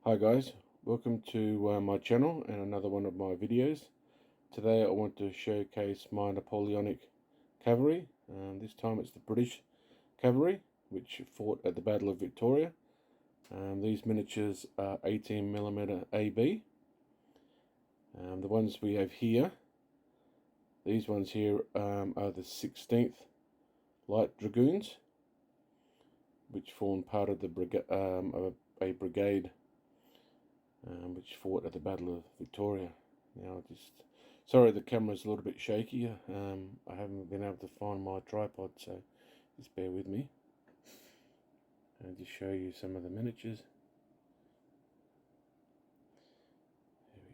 Hi guys, welcome to my channel and another one of my videos. Today I want to showcase my Napoleonic cavalry. This time it's the British cavalry which fought at the Battle of Vitoria. These miniatures are 18mm AB. The ones we have here, these ones here are the 16th Light Dragoons, which form part of the a brigade which fought at the Battle of Vitoria. Now, sorry the camera's a little bit shaky. I haven't been able to find my tripod, so just bear with me. I'll just show you some of the miniatures.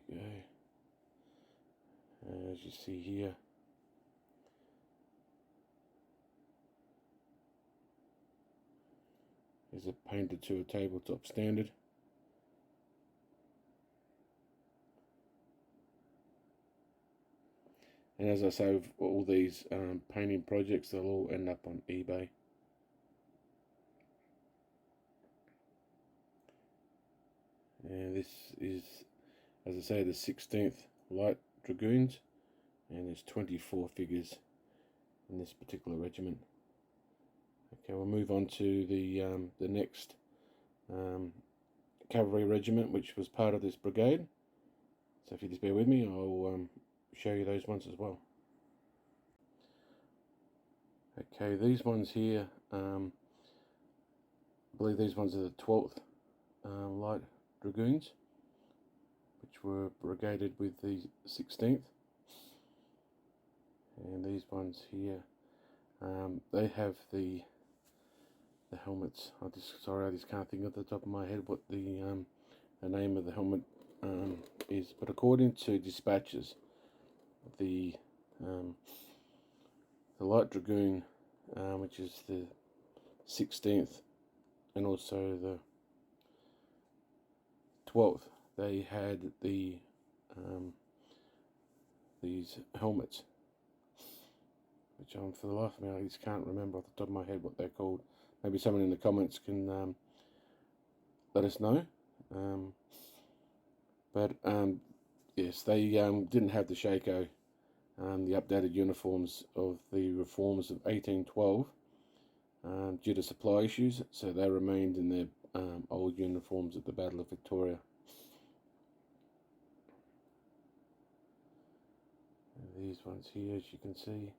There we go. As you see here, is it painted to a tabletop standard. And as I say, with all these painting projects, they'll all end up on eBay. And this is, as I say, the 16th Light Dragoons, and there's 24 figures in this particular regiment. Okay, we'll move on to the next cavalry regiment, which was part of this brigade. So if you just bear with me, I'll show you those ones as well. Okay, these ones here, I believe these ones are the 12th Light Dragoons, which were brigaded with the 16th. And these ones here, they have the helmets. I just can't think off the top of my head what the name of the helmet is. But according to dispatches, the Light Dragoon, which is the 16th, and also the 12th, they had these helmets, which for the life of me I just can't remember off the top of my head what they're called. Maybe someone in the comments can let us know. But yes, they didn't have the Shako, the updated uniforms of the reforms of 1812 due to supply issues, so they remained in their old uniforms at the Battle of Vitoria. And these ones here, as you can see,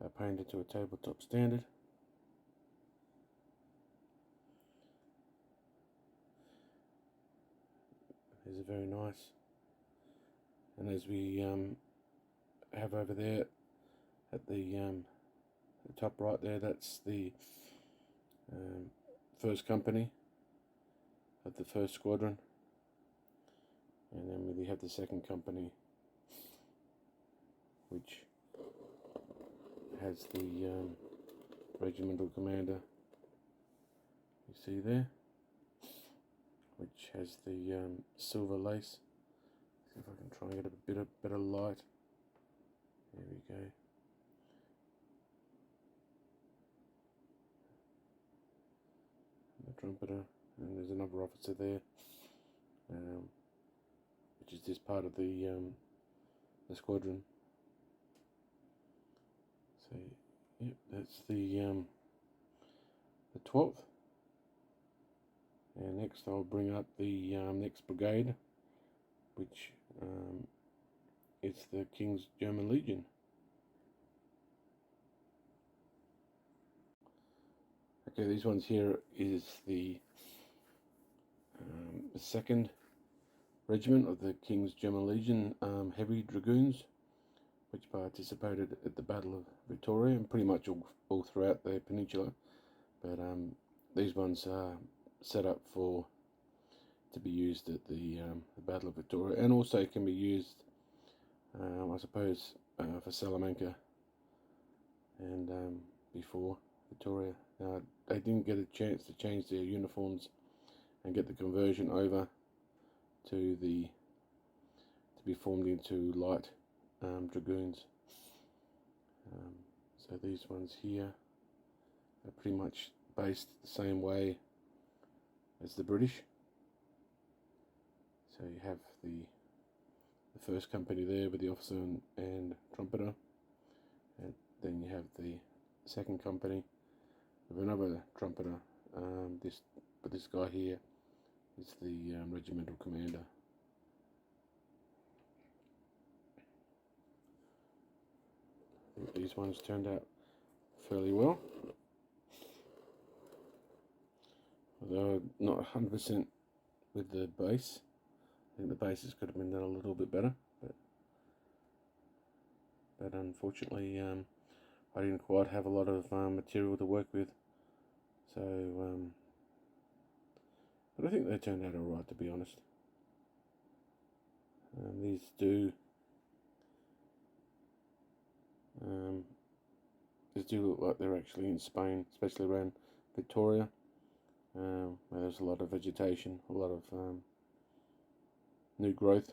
are painted to a tabletop standard. These are very nice. And as we have over there at the top right there, that's the first company of the first squadron, and then we have the second company, which has the regimental commander you see there, which has the silver lace. See if I can try and get a bit of better light. There we go. The trumpeter, and there's another officer there, which is just part of the squadron. So, yep, that's the 12th. And next I'll bring up the next brigade, which is the King's German Legion. Okay, these ones here is the 2nd Regiment of the King's German Legion Heavy Dragoons, which participated at the Battle of Vitoria and pretty much all throughout the peninsula. But these ones are set up to be used at the Battle of Vitoria, and also can be used, I suppose, for Salamanca and before Vitoria. Now, they didn't get a chance to change their uniforms and get the conversion over to be formed into light dragoons. So these ones here are pretty much based the same way as the British. So you have the first company there with the officer and trumpeter, and then you have the second company with another trumpeter. This guy here is the regimental commander. I think these ones turned out fairly well, although not 100% with the base. I think the bases could have been done a little bit better, but unfortunately I didn't quite have a lot of material to work with, so but I think they turned out alright, to be honest. These do look like they're actually in Spain, especially around Vitoria, where there's a lot of vegetation, a lot of new growth.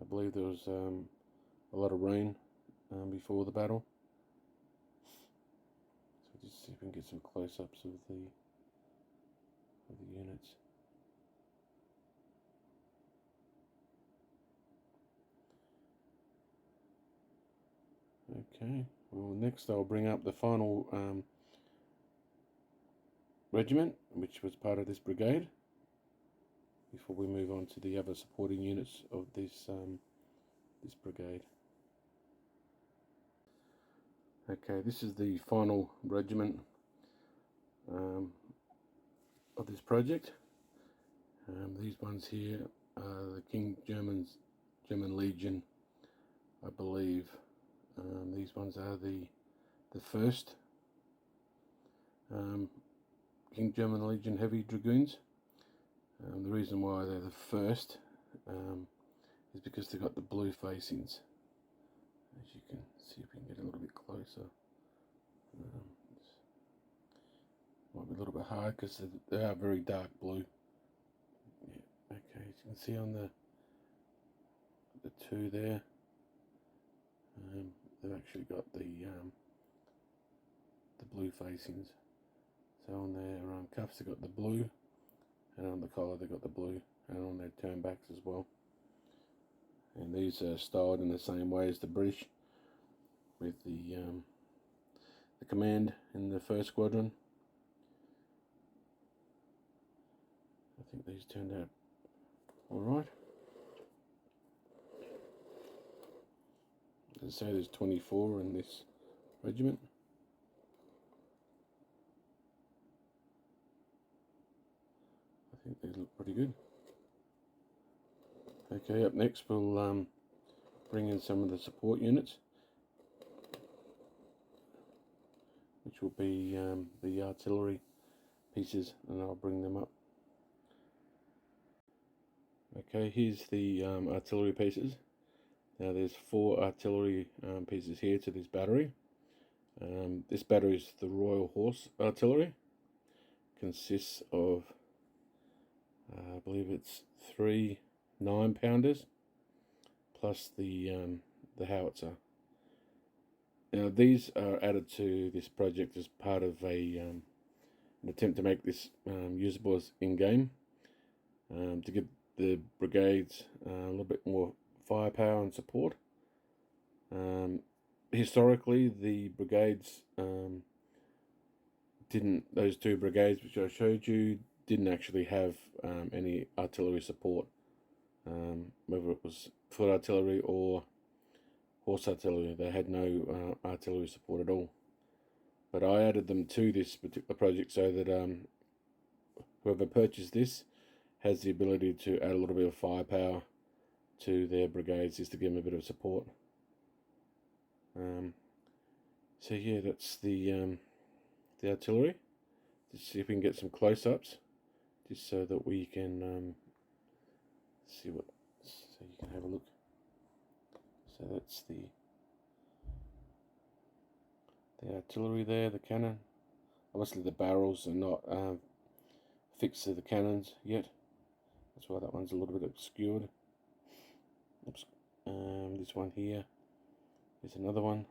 I believe there was a lot of rain before the battle. So just see if we can get some close-ups of the units. Okay, well next I'll bring up the final regiment, which was part of this brigade, before we move on to the other supporting units of this brigade. Okay, this is the final regiment of this project. These ones here are the German Legion, I believe. These ones are the first King German Legion Heavy Dragoons. The reason why they're the first is because they've got the blue facings. As you can see, if we can get a little bit closer. Might be a little bit hard because they are very dark blue. Yeah, okay, as you can see on the two there, they've actually got the blue facings. So on their cuffs they've got the blue, and on the collar they've got the blue, and on their turnbacks as well. And these are styled in the same way as the British, with the command in the first squadron. I think these turned out alright. As I say, there's 24 in this regiment. I think these look pretty good. Okay, up next we'll bring in some of the support units, which will be the artillery pieces, and I'll bring them up. Okay, here's the artillery pieces. Now there's 4 artillery pieces here to this battery. This battery is the Royal Horse Artillery. Consists of, I believe it's 3 9-pounders plus the howitzer. Now these are added to this project as part of an attempt to make this usable as in-game, to give the brigades a little bit more firepower and support. Historically, the brigades those 2 brigades which I showed you didn't actually have any artillery support, whether it was foot artillery or horse artillery. They had no artillery support at all. But I added them to this particular project so that whoever purchased this has the ability to add a little bit of firepower to their brigades, just to give them a bit of support. So yeah, that's the artillery. Just see if we can get some close-ups, just so that we can see what. So you can have a look. So that's the artillery there, the cannon. Obviously the barrels are not fixed to the cannons yet. That's why that one's a little bit obscured. Oops. This one here is another one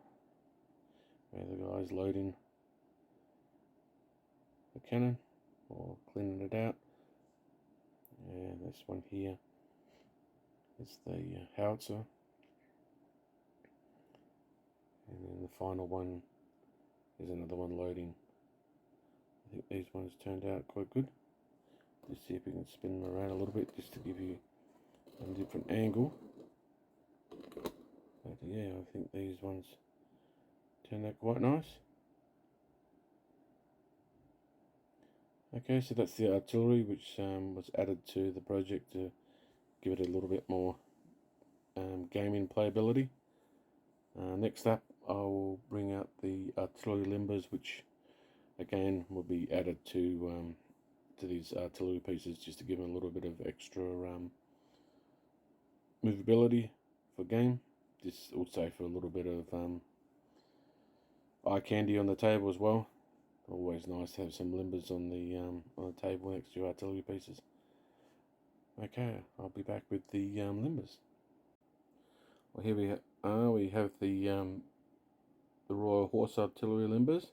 where the guy's loading the cannon or cleaning it out. And this one here It's the howitzer, and then the final one is another one loading. I think these ones turned out quite good. Just see if we can spin them around a little bit just to give you a different angle. But yeah, I think these ones turned out quite nice. Okay, so that's the artillery which was added to the project to give it a little bit more gaming playability. Next up, I will bring out the artillery limbers, which again will be added to these artillery pieces just to give them a little bit of extra movability for game. Just also for a little bit of eye candy on the table as well. Always nice to have some limbers on the table next to artillery pieces. Okay, I'll be back with the limbers. Well, here we are. We have the Royal Horse Artillery limbers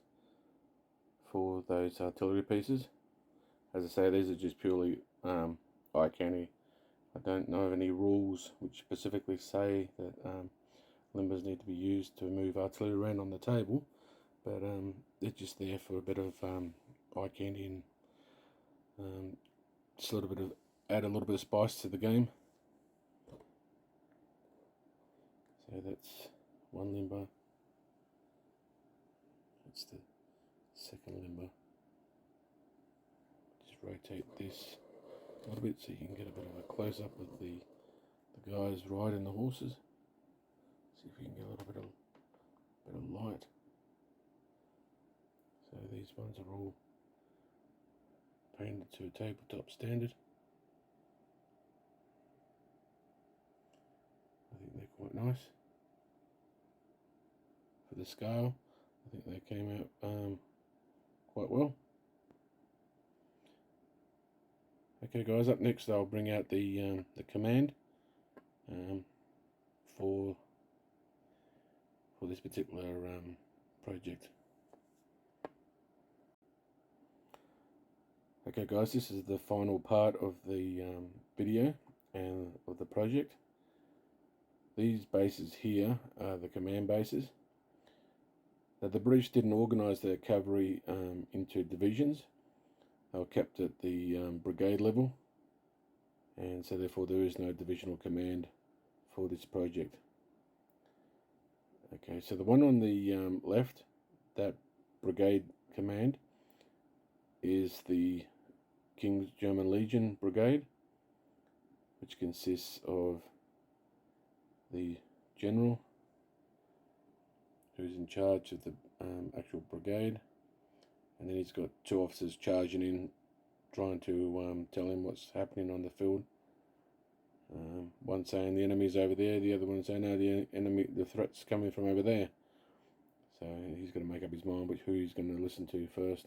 for those artillery pieces. As I say, these are just purely eye candy. I don't know of any rules which specifically say that limbers need to be used to move artillery around on the table, but they're just there for a bit of eye candy and just a little bit of add a little bit of spice to the game. So that's one limber. That's the second limber. Just rotate this a little bit so you can get a bit of a close up of the guys riding the horses. See if we can get a little bit of light. So these ones are all painted to a tabletop standard. I think they're quite nice. For the scale, I think they came out quite well. Okay guys, up next I'll bring out the command for this particular project. Okay guys, this is the final part of the video and of the project. These bases here are the command bases. Now the British didn't organise their cavalry into divisions. They were kept at the brigade level, and so therefore there is no divisional command for this project. Okay, so the one on the left, that brigade command, is the King's German Legion Brigade, which consists of the general, who's in charge of the actual brigade, and then he's got two officers charging in, trying to tell him what's happening on the field. One saying the enemy's over there, the other one saying no, the threat's coming from over there. So he's going to make up his mind who he's going to listen to first.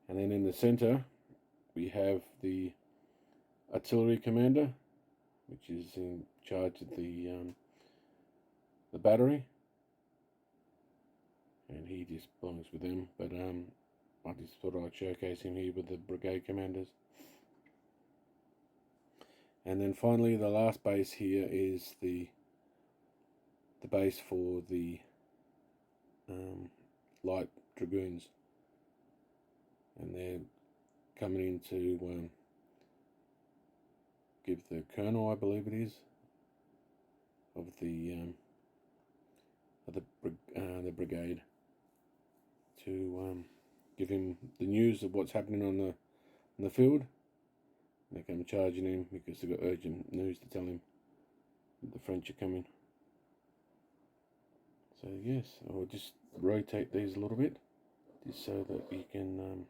And then in the centre we have the artillery commander, which is in charge of the battery, and he just belongs with them. But I just thought I'd showcase him here with the brigade commanders. And then finally, the last base here is the base for the light dragoons, and they're coming in to give the colonel, I believe it is, of the brigade, to give him the news of what's happening on the field. They come charging in because they've got urgent news to tell him that the French are coming. So yes, I'll just rotate these a little bit, just so that you can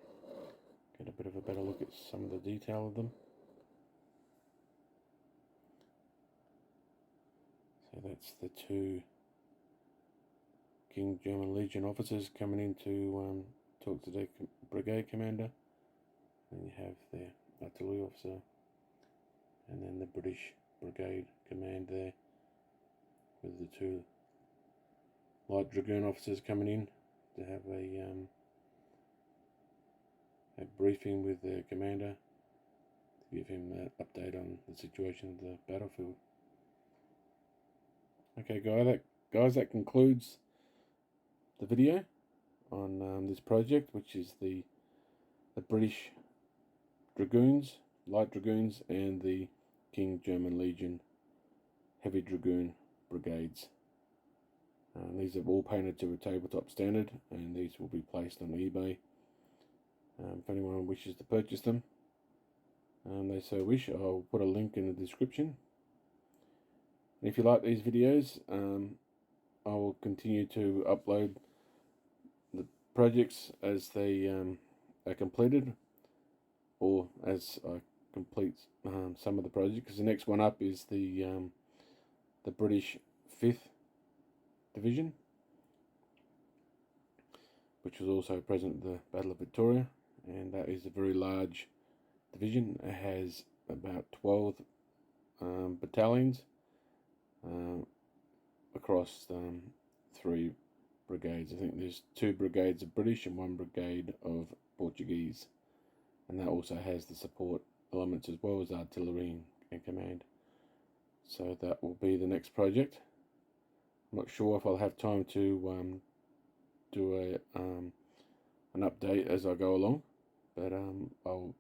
get a bit of a better look at some of the detail of them. So that's the two King German Legion officers coming in to talk to the brigade commander. And you have the artillery officer, and then the British Brigade command there, with the two light dragoon officers coming in to have a briefing with their commander, give him an update on the situation of the battlefield. Okay, guys, that concludes the video on this project, which is the British Dragoons, Light Dragoons, and the King German Legion Heavy Dragoon Brigades. These are all painted to a tabletop standard, and these will be placed on eBay. If anyone wishes to purchase them, they so wish, I'll put a link in the description. And if you like these videos, I will continue to upload the projects as they are completed, or as I complete some of the projects. Because the next one up is the British 5th Division, which was also present at the Battle of Vitoria, and that is a very large division. It has about 12 battalions across 3 brigades. I think there's 2 brigades of British and 1 brigade of Portuguese, and that also has the support elements as well as artillery and command. So that will be the next project. I'm not sure if I'll have time to do an update as I go along, but I'll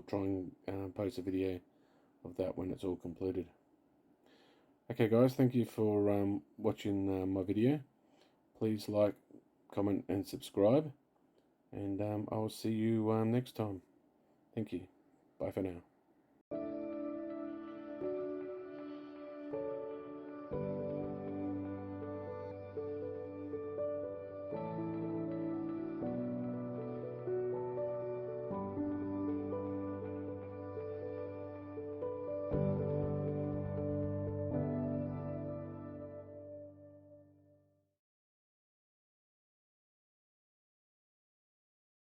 try and post a video of that when it's all completed. Okay guys, thank you for watching my video. Please like, comment and subscribe, and I will see you next time. Thank you. Bye for now.